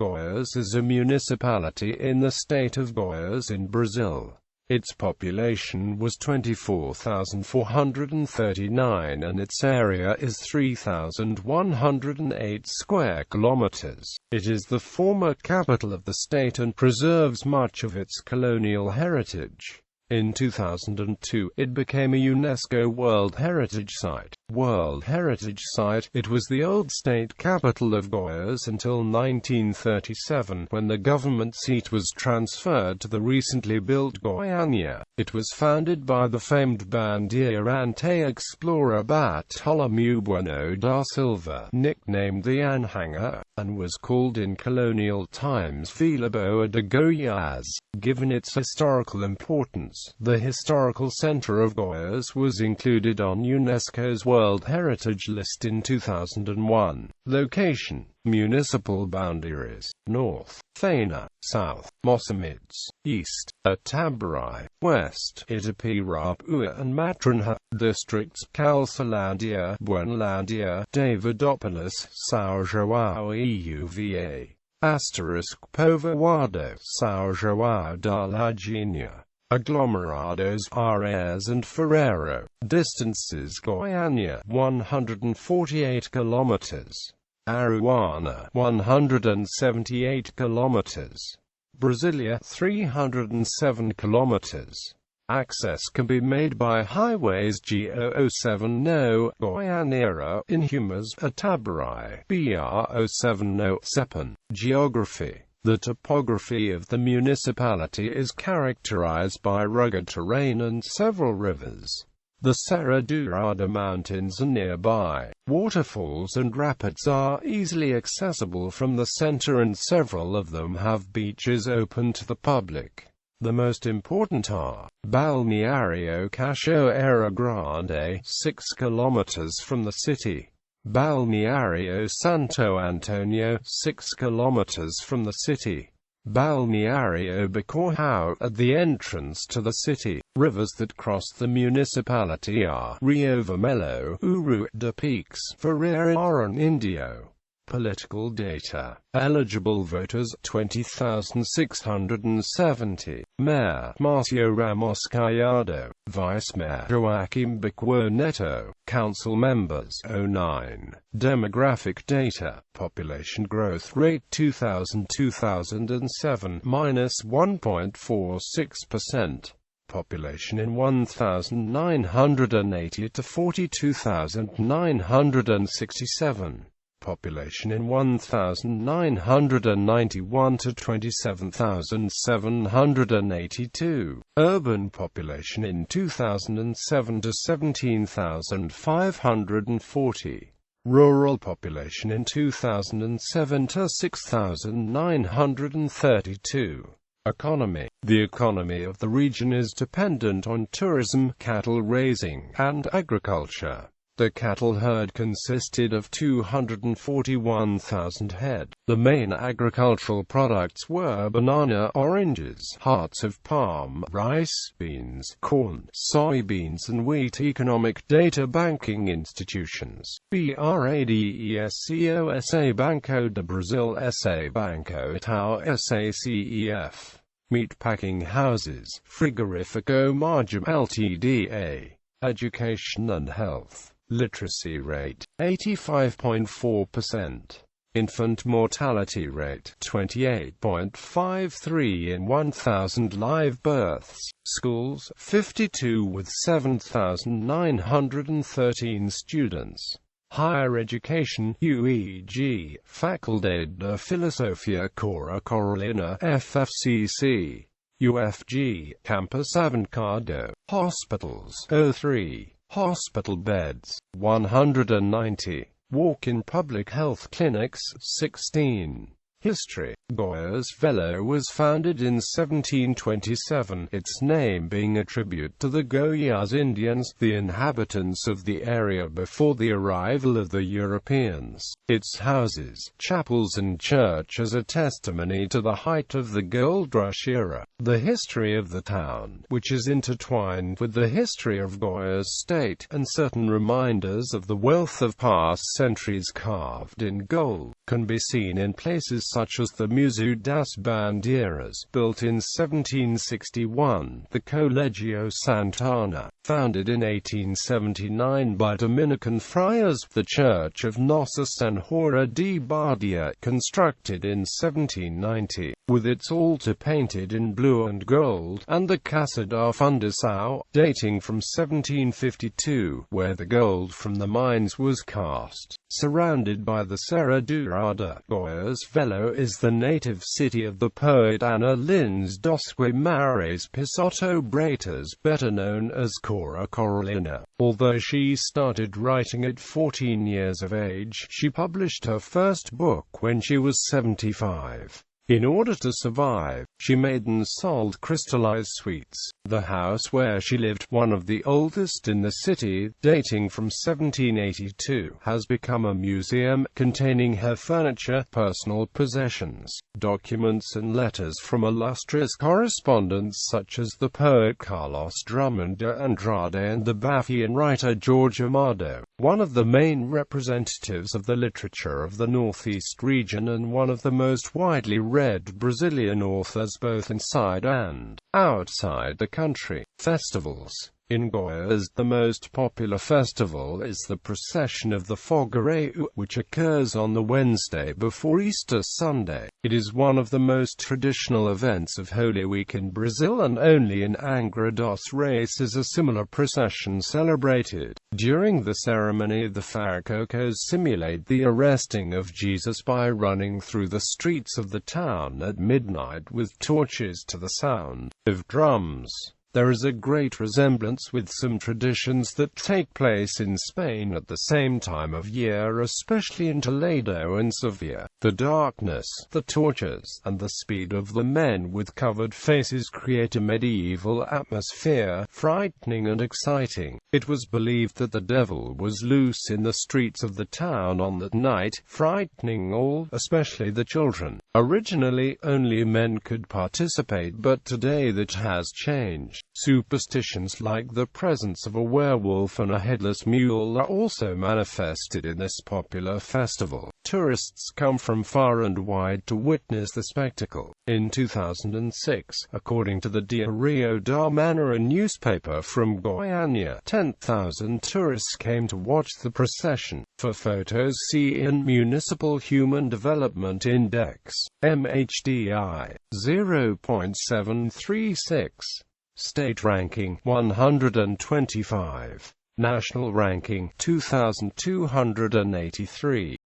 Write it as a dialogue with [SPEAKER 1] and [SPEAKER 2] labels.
[SPEAKER 1] Goiás is a municipality in the state of Goiás in Brazil. Its population was 24,439 and its area is 3,108 square kilometers. It is the former capital of the state and preserves much of its colonial heritage. In 2002, it became a UNESCO World Heritage Site. World Heritage Site. It was the old state capital of Goiás until 1937, when the government seat was transferred to the recently built Goiânia. It was founded by the famed bandeirante explorer Bartolomeu Bueno da Silva, nicknamed the Anhanger, and was called in colonial times Vila Boa de Goiás. Given its historical importance, the historical center of Goiás was included on UNESCO's World Heritage List in 2001. Location: municipal boundaries: North, Fana; South, Moçambique; East, Itaboraí; West, Itapirapuã and Matranha; Districts: Calçolândia, Buenlândia, Davidópolis, São João e Uva. Povoado: São João da Lagoinha. Aglomerados: Ares and Ferreiro. Distances: Goiânia 148 kilometers, Aruana 178 kilometers, Brasília 307 kilometers. Access can be made by highways G070 Goiânia, Inhumas, Itaboraí, BR070 Geography: the topography of the municipality is characterized by rugged terrain and several rivers. The Serra Dourada mountains are nearby. Waterfalls and rapids are easily accessible from the center and several of them have beaches open to the public. The most important are Balneario Cachoeira Grande, 6 kilometers from the city; Balneario Santo Antonio, 6 kilometers from the city; Balneario Bacurau, at the entrance to the city. Rivers that cross the municipality are Rio Vermelho, Uru de Peaks, Ferreira and Indio. Political data. Eligible voters 20,670. Mayor Marcio Ramos Caiado. Vice Mayor Joaquim Biquo Neto. Council members 09. Demographic data. Population growth rate 2007 minus 1.46%. Population in 1980 to 42,967. Population in 1991 to 27,782. Urban population in 2007 to 17,540. Rural population in 2007 to 6,932. Economy. The economy of the region is dependent on tourism, cattle raising, and agriculture. The cattle herd consisted of 241,000 head. The main agricultural products were banana, oranges, hearts of palm, rice, beans, corn, soybeans and wheat. Economic data. Banking institutions: BRADESCO, SA Banco de Brasil, SA Banco Itaú, SACEF. Meatpacking houses: Frigorifico Margem Ltda. Education and health. Literacy rate 85.4%. Infant mortality rate 28.53 in 1,000 live births. Schools 52 with 7,913 students. Higher education: UEG, Faculdade de Filosofia Cora Coralina, FFCC. UFG, Campus Avantcado. Hospitals 03. Hospital beds 190. Walk-in public health clinics 16. History. Goiás Velho was founded in 1727, its name being a tribute to the Goiás Indians, the inhabitants of the area before the arrival of the Europeans. Its houses, chapels and church as a testimony to the height of the gold rush era. The history of the town, which is intertwined with the history of Goiás state, and certain reminders of the wealth of past centuries carved in gold, can be seen in places such as the Museu das Bandeiras, built in 1761, the Colegio Santana, founded in 1879 by Dominican friars, the Church of Nossa Senhora de Bardia, constructed in 1790, with its altar painted in blue and gold, and the Casa da Fundição, dating from 1752, where the gold from the mines was cast. Surrounded by the Serra Dourada, Goiás Velho is the native city of the poet Ana Lins dos Guimarães Pisotto Bretas, better known as Cora Coralina. Although she started writing at 14 years of age, she published her first book when she was 75. In order to survive, she made and sold crystallized sweets. The house where she lived, one of the oldest in the city, dating from 1782, has become a museum, containing her furniture, personal possessions, documents and letters from illustrious correspondents such as the poet Carlos Drummond de Andrade and the Bahian writer Jorge Amado, one of the main representatives of the literature of the Northeast region and one of the most widely read Brazilian authors both inside and outside the country. Festivals. In Goiás, the most popular festival is the Procession of the Fogareiro, which occurs on the Wednesday before Easter Sunday. It is one of the most traditional events of Holy Week in Brazil, and only in Angra dos Reis is a similar procession celebrated. During the ceremony, the faracocos simulate the arresting of Jesus by running through the streets of the town at midnight with torches to the sound of drums. There is a great resemblance with some traditions that take place in Spain at the same time of year, especially in Toledo and Sevilla. The darkness, the torches, and the speed of the men with covered faces create a medieval atmosphere, frightening and exciting. It was believed that the devil was loose in the streets of the town on that night, frightening all, especially the children. Originally, only men could participate, but today that has changed. Superstitions like the presence of a werewolf and a headless mule are also manifested in this popular festival. Tourists come from far and wide to witness the spectacle. In 2006, according to the Diário da Manhã, a newspaper from Goiânia, 10,000 tourists came to watch the procession. For photos, see in Municipal Human Development Index, MHDI, 0.736. State ranking, 125. National ranking, 2,283.